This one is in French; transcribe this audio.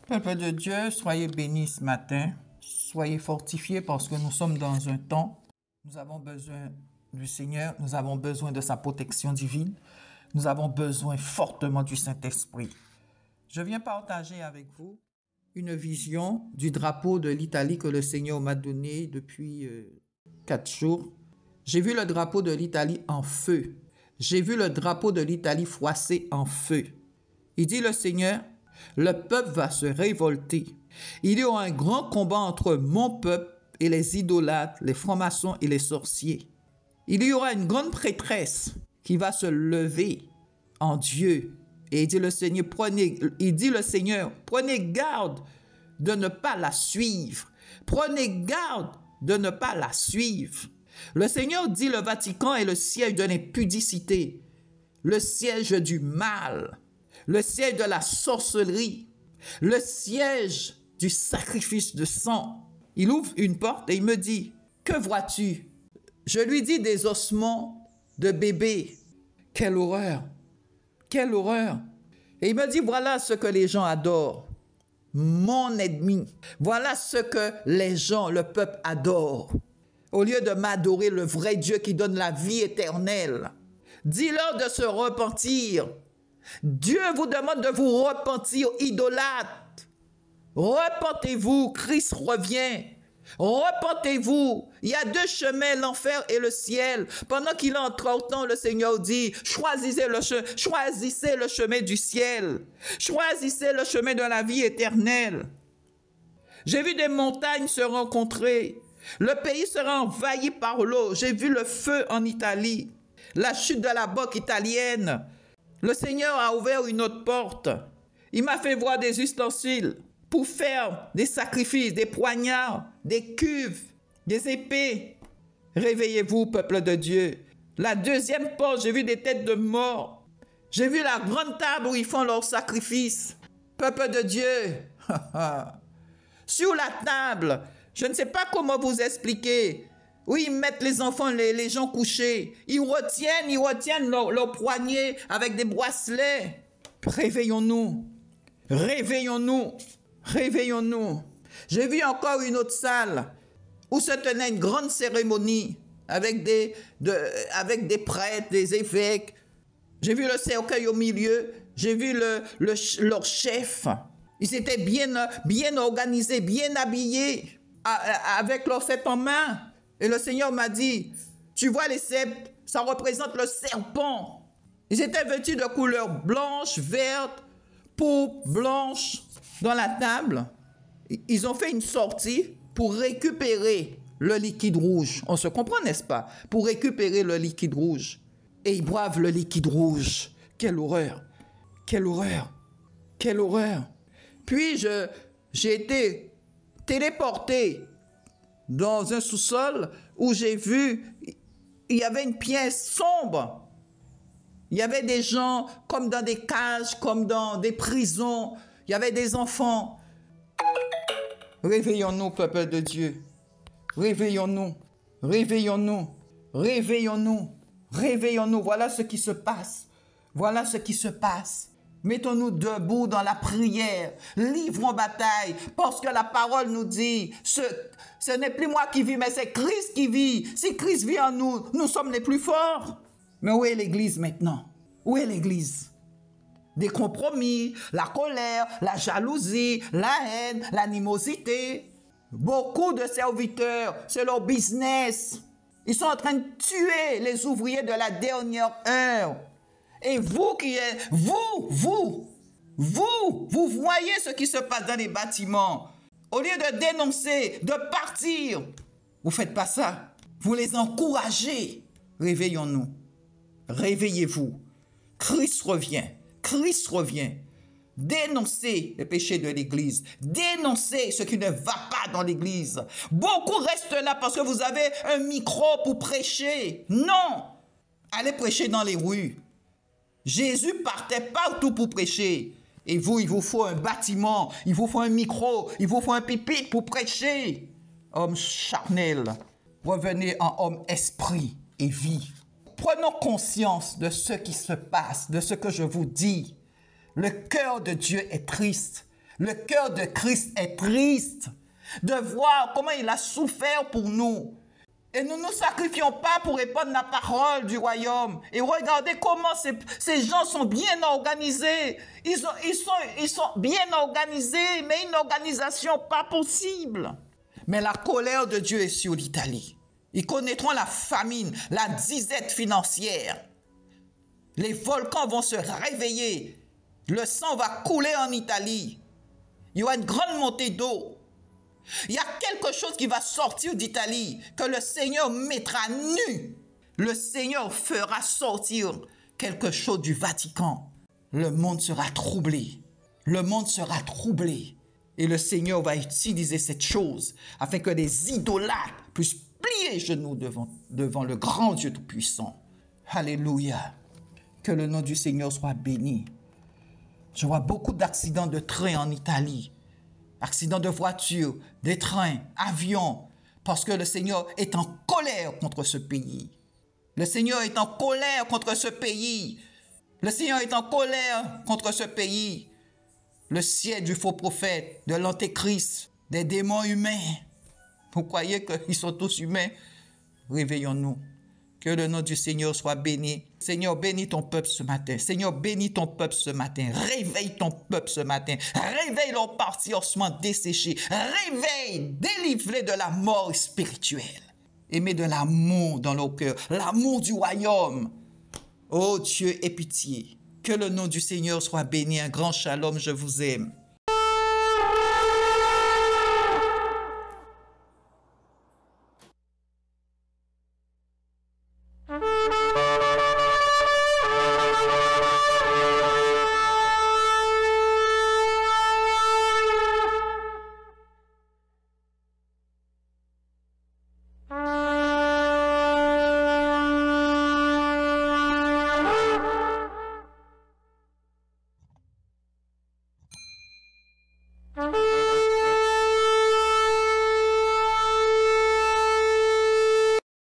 Peuple de Dieu, soyez bénis ce matin, soyez fortifiés parce que nous sommes dans un temps, nous avons besoin du Seigneur, nous avons besoin de sa protection divine, nous avons besoin fortement du Saint-Esprit. Je viens partager avec vous une vision du drapeau de l'Italie que le Seigneur m'a donné depuis 4 jours. J'ai vu le drapeau de l'Italie en feu. J'ai vu le drapeau de l'Italie froissé en feu. Il dit le Seigneur, le peuple va se révolter. Il y aura un grand combat entre mon peuple et les idolâtres, les francs-maçons et les sorciers. Il y aura une grande prêtresse qui va se lever en Dieu. Et il dit le Seigneur, prenez garde de ne pas la suivre. Prenez garde de ne pas la suivre. Le Seigneur dit le Vatican est le siège de l'impudicité, le siège du mal, le siège de la sorcellerie, le siège du sacrifice de sang. Il ouvre une porte et il me dit, que vois-tu? Je lui dis des ossements de bébé. Quelle horreur! Quelle horreur! Et il me dit, voilà ce que les gens adorent. Mon ennemi. Voilà ce que les gens, le peuple adore. Au lieu de m'adorer le vrai Dieu qui donne la vie éternelle. Dis-leur de se repentir. Dieu vous demande de vous repentir, idolâtres. Repentez-vous, Christ revient. Repentez-vous. Il y a 2 chemins, l'enfer et le ciel. Pendant qu'il est encore temps, le Seigneur dit, choisissez le chemin du ciel. Choisissez le chemin de la vie éternelle. J'ai vu des montagnes se rencontrer. Le pays sera envahi par l'eau. J'ai vu le feu en Italie. La chute de la banque italienne. Le Seigneur a ouvert une autre porte. Il m'a fait voir des ustensiles pour faire des sacrifices, des poignards, des cuves, des épées. Réveillez-vous, peuple de Dieu. La deuxième porte, j'ai vu des têtes de mort. J'ai vu la grande table où ils font leurs sacrifices. Peuple de Dieu, sur la table, je ne sais pas comment vous expliquer. Oui, ils mettent les enfants, les gens couchés. Ils retiennent leurs poignets avec des bracelets. Réveillons-nous. Réveillons-nous. Réveillons-nous. J'ai vu encore une autre salle où se tenait une grande cérémonie avec des prêtres, des évêques. J'ai vu le cercueil au milieu. J'ai vu leur chef. Ils étaient bien organisés, bien habillés, avec leur cèpe en main. Et le Seigneur m'a dit, tu vois les cèpes, ça représente le serpent. Ils étaient vêtus de couleurs blanches, vertes, pourpres, blanches dans la table. Ils ont fait une sortie pour récupérer le liquide rouge. On se comprend, n'est-ce pas? Pour récupérer le liquide rouge. Et ils boivent le liquide rouge. Quelle horreur! Quelle horreur! Quelle horreur! Puis j'ai été téléporté dans un sous-sol où j'ai vu, il y avait une pièce sombre. Il y avait des gens comme dans des cages, comme dans des prisons. Il y avait des enfants. Réveillons-nous, peuple de Dieu. Réveillons-nous. Réveillons-nous. Réveillons-nous. Réveillons-nous. Voilà ce qui se passe. Voilà ce qui se passe. Mettons-nous debout dans la prière, livrons bataille, parce que la parole nous dit, ce n'est plus moi qui vis, mais c'est Christ qui vit. Si Christ vit en nous, nous sommes les plus forts. Mais où est l'Église maintenant? Où est l'Église? Des compromis, la colère, la jalousie, la haine, l'animosité. Beaucoup de serviteurs, c'est leur business. Ils sont en train de tuer les ouvriers de la dernière heure. Et vous qui êtes, vous voyez ce qui se passe dans les bâtiments. Au lieu de dénoncer, de partir, vous ne faites pas ça. Vous les encouragez. Réveillons-nous. Réveillez-vous. Christ revient. Christ revient. Dénoncez les péchés de l'Église. Dénoncez ce qui ne va pas dans l'Église. Beaucoup restent là parce que vous avez un micro pour prêcher. Non! Allez prêcher dans les rues. Jésus partait partout pour prêcher. Et vous, il vous faut un bâtiment, il vous faut un micro, il vous faut un pupitre pour prêcher. Homme charnel, revenez en homme esprit et vie. Prenons conscience de ce qui se passe, de ce que je vous dis. Le cœur de Dieu est triste. Le cœur de Christ est triste de voir comment il a souffert pour nous. Et nous ne nous sacrifions pas pour répandre la parole du royaume. Et regardez comment ces gens sont bien organisés. Ils sont bien organisés, mais une organisation pas possible. Mais la colère de Dieu est sur l'Italie. Ils connaîtront la famine, la disette financière. Les volcans vont se réveiller. Le sang va couler en Italie. Il y aura une grande montée d'eau. Il y a quelque chose qui va sortir d'Italie, que le Seigneur mettra nu. Le Seigneur fera sortir quelque chose du Vatican. Le monde sera troublé. Le monde sera troublé. Et le Seigneur va utiliser cette chose afin que les idolâtres puissent plier genoux devant le grand Dieu Tout-Puissant. Alléluia. Que le nom du Seigneur soit béni. Je vois beaucoup d'accidents de train en Italie. Accidents de voiture, des trains, avions, parce que le Seigneur est en colère contre ce pays. Le Seigneur est en colère contre ce pays. Le Seigneur est en colère contre ce pays. Le siècle du faux prophète, de l'antéchrist, des démons humains. Vous croyez qu'ils sont tous humains? Réveillons-nous. Que le nom du Seigneur soit béni. Seigneur, bénis ton peuple ce matin. Seigneur, bénis ton peuple ce matin. Réveille ton peuple ce matin. Réveille leurs parties ossements desséchés. Réveille, délivre-les de la mort spirituelle. Aimez de l'amour dans leur cœur. L'amour du royaume. Oh Dieu, aie pitié. Que le nom du Seigneur soit béni. Un grand shalom, je vous aime.